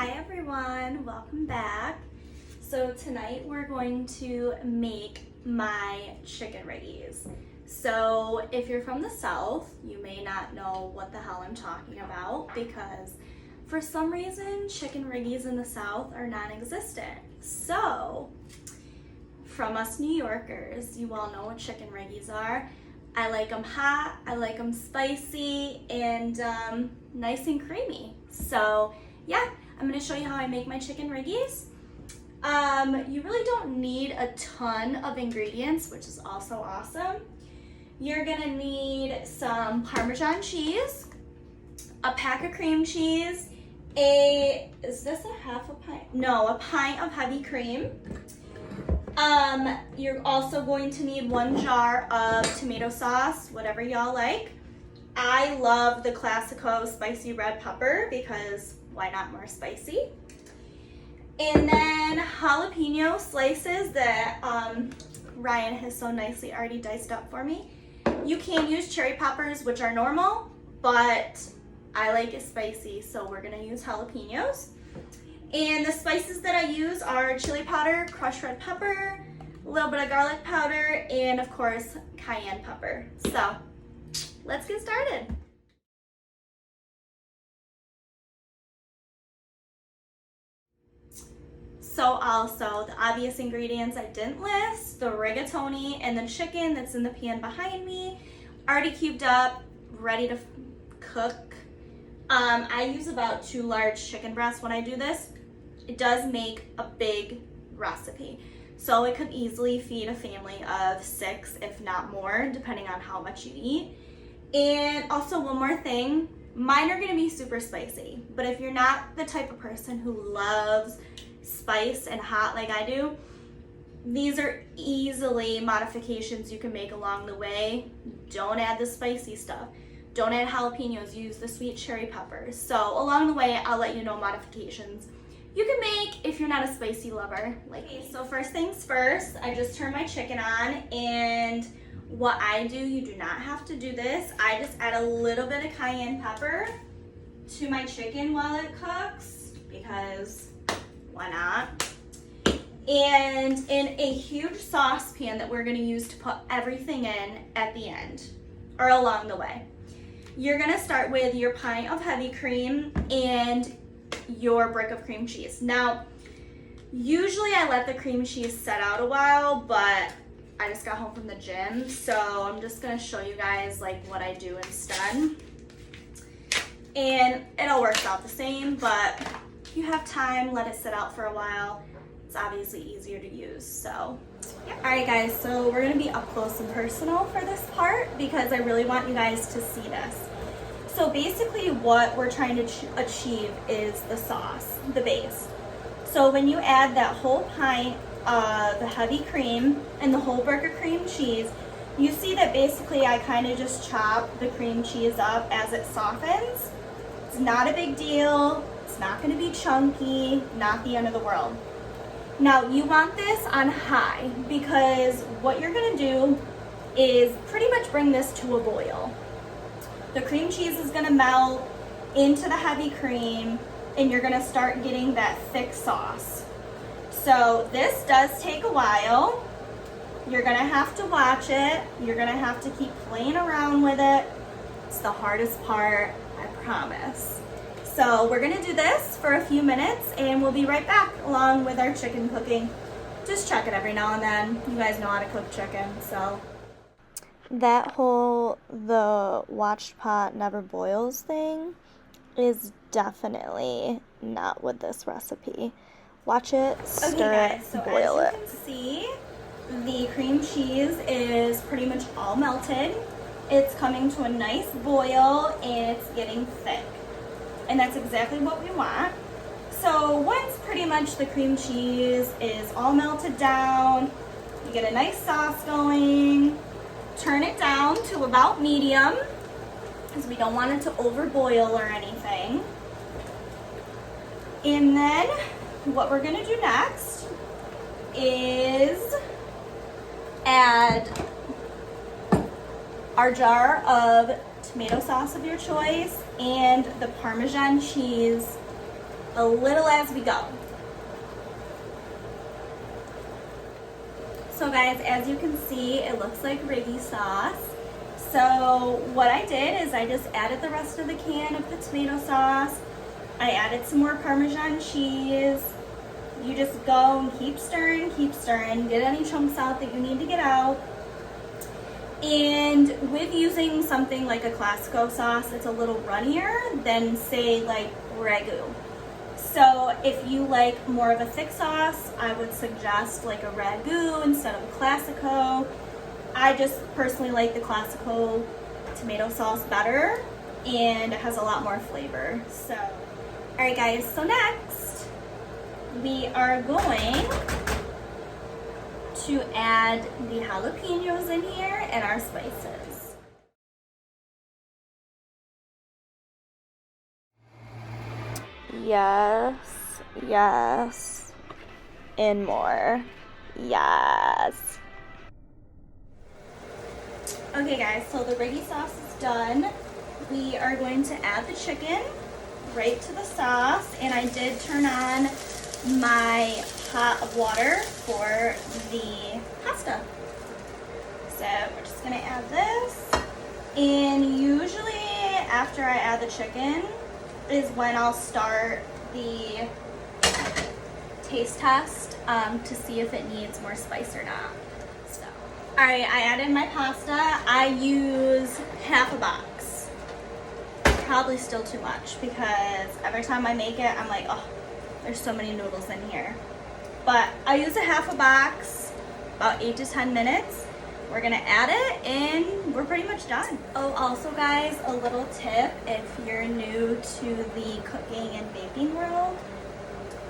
Hi everyone, welcome back. So tonight we're going to make my chicken Riggies. So if you're from the South, you may not know what the hell I'm talking about because for some reason chicken Riggies in the South are non-existent. So from us New Yorkers, you all know what chicken Riggies are. I like them hot, I like them spicy, and nice and creamy. So yeah, I'm gonna show you how I make my chicken Riggies. You really don't need a ton of ingredients, which is also awesome. You're gonna need some Parmesan cheese, a pack of cream cheese, is this a half a pint? No, a pint of heavy cream. You're also going to need 1 jar of tomato sauce, whatever y'all like. I love the Classico spicy red pepper because why not more spicy? And then jalapeno slices that Ryan has so nicely already diced up for me. You can use cherry peppers, which are normal, but I like it spicy, so we're gonna use jalapenos. And the spices that I use are chili powder, crushed red pepper, a little bit of garlic powder, and of course, cayenne pepper. So let's get started. So also, the obvious ingredients I didn't list, the rigatoni and the chicken that's in the pan behind me, already cubed up, ready to cook. I use about 2 large chicken breasts when I do this. It does make a big recipe. So it could easily feed a family of 6, if not more, depending on how much you eat. And also one more thing, mine are gonna be super spicy, but if you're not the type of person who loves spice and hot like I do, these are easily modifications you can make along the way. Don't add the spicy stuff. Don't add jalapenos, use the sweet cherry peppers. So along the way, I'll let you know modifications you can make if you're not a spicy lover like me. So first things first, I just turn my chicken on, and what I do, you do not have to do this. I just add a little bit of cayenne pepper to my chicken while it cooks because why not? And in a huge saucepan that we're gonna use to put everything in at the end or along the way. You're gonna start with your pint of heavy cream and your brick of cream cheese. Now, usually I let the cream cheese set out a while, but I just got home from the gym, so I'm just gonna show you guys like what I do instead. And it all works out the same, but if you have time, let it sit out for a while. It's obviously easier to use, so. Yeah. All right guys, so we're gonna be up close and personal for this part because I really want you guys to see this. So basically what we're trying to achieve is the sauce, the base. So when you add that whole pint of the heavy cream and the whole brick of cream cheese, you see that basically I kind of just chop the cream cheese up as it softens. It's not a big deal. It's not going to be chunky, not the end of the world. Now you want this on high because what you're going to do is pretty much bring this to a boil. The cream cheese is going to melt into the heavy cream and you're going to start getting that thick sauce. So this does take a while. You're going to have to watch it. You're going to have to keep playing around with it. It's the hardest part, I promise. So we're gonna do this for a few minutes and we'll be right back along with our chicken cooking. Just check it every now and then. You guys know how to cook chicken, so. That whole the watched pot never boils thing is definitely not with this recipe. Watch it, stir it, so boil it. As you can see, the cream cheese is pretty much all melted. It's coming to a nice boil and it's getting thick. And that's exactly what we want. So once pretty much the cream cheese is all melted down, you get a nice sauce going, turn it down to about medium because we don't want it to overboil or anything. And then what we're gonna do next is add our jar of tomato sauce of your choice and the Parmesan cheese a little as we go. So guys, as you can see, it looks like Riggy sauce. So what I did is I just added the rest of the can of the tomato sauce. I added some more Parmesan cheese. You just go and keep stirring, get any chunks out that you need to get out. And with using something like a Classico sauce, it's a little runnier than say like Ragu. So if you like more of a thick sauce, I would suggest like a Ragu instead of a Classico. I just personally like the Classico tomato sauce better, and it has a lot more flavor. So, all right guys, so next we are going to add the jalapenos in here and our spices. Yes, yes, and more. Yes. Okay guys, so the Riggy sauce is done. We are going to add the chicken right to the sauce, and I did turn on my hot water for the pasta. So we're just gonna add this, and usually after I add the chicken is when I'll start the taste test to see if it needs more spice or not. So, all right, I added my pasta. I use half a box. Probably still too much because every time I make it, I'm like, oh, there's so many noodles in here. But I use a half a box, about 8 to 10 minutes. We're gonna add it and we're pretty much done. Oh, also guys, a little tip if you're new to the cooking and baking world.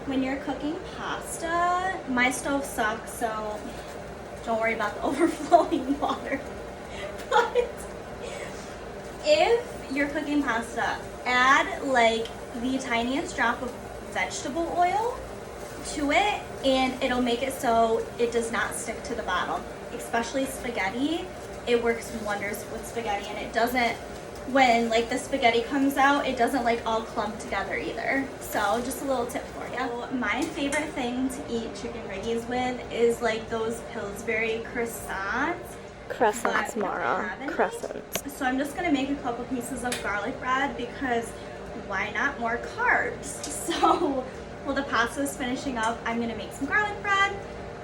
When you're cooking pasta, my stove sucks, so don't worry about the overflowing water. But if you're cooking pasta, add like the tiniest drop of vegetable oil to it, and it'll make it so it does not stick to the bottom. Especially spaghetti, it works wonders with spaghetti, and it doesn't, when like the spaghetti comes out, it doesn't like all clump together either. So just a little tip for you. So my favorite thing to eat chicken Riggies with is like those Pillsbury croissants. Crescents, Mara. Crescents. So I'm just gonna make a couple pieces of garlic bread because why not more carbs? So while the pasta is finishing up, I'm gonna make some garlic bread,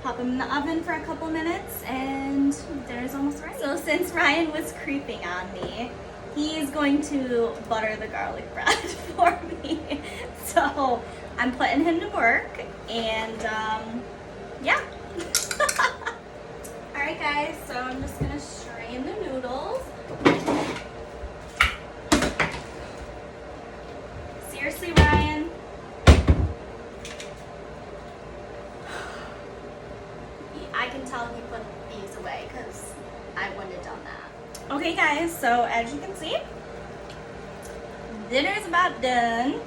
pop them in the oven for a couple minutes, and dinner's almost ready. So since Ryan was creeping on me, he is going to butter the garlic bread for me. So I'm putting him to work, and yeah. All right guys, so I'm just gonna strain the noodles. Seriously, Ryan? I can tell you put these away because I wouldn't have done that. Okay guys, so as you can see, dinner's about done.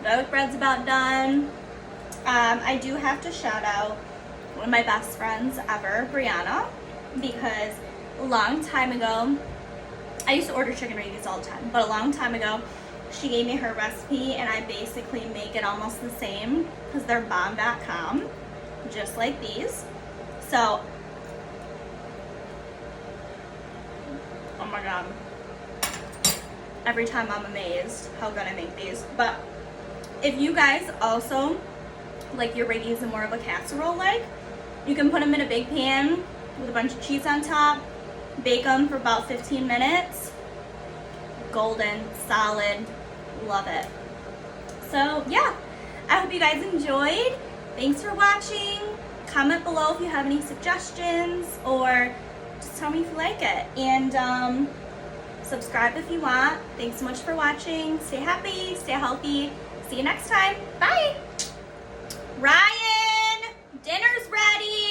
Garlic bread's about done. I do have to shout out one of my best friends ever, Brianna, because a long time ago, I used to order chicken Riggies all the time, but a long time ago, she gave me her recipe, and I basically make it almost the same because they're bomb.com, just like these. So, oh my god, every time I'm amazed how good I make these. But if you guys also like your Riggies in more of a casserole like, you can put them in a big pan with a bunch of cheese on top, bake them for about 15 minutes. Golden, solid, love it. So yeah, I hope you guys enjoyed. Thanks for watching. Comment below if you have any suggestions, or just tell me if you like it. And subscribe if you want. Thanks so much for watching. Stay happy, stay healthy. See you next time. Bye. Ryan, dinner's ready.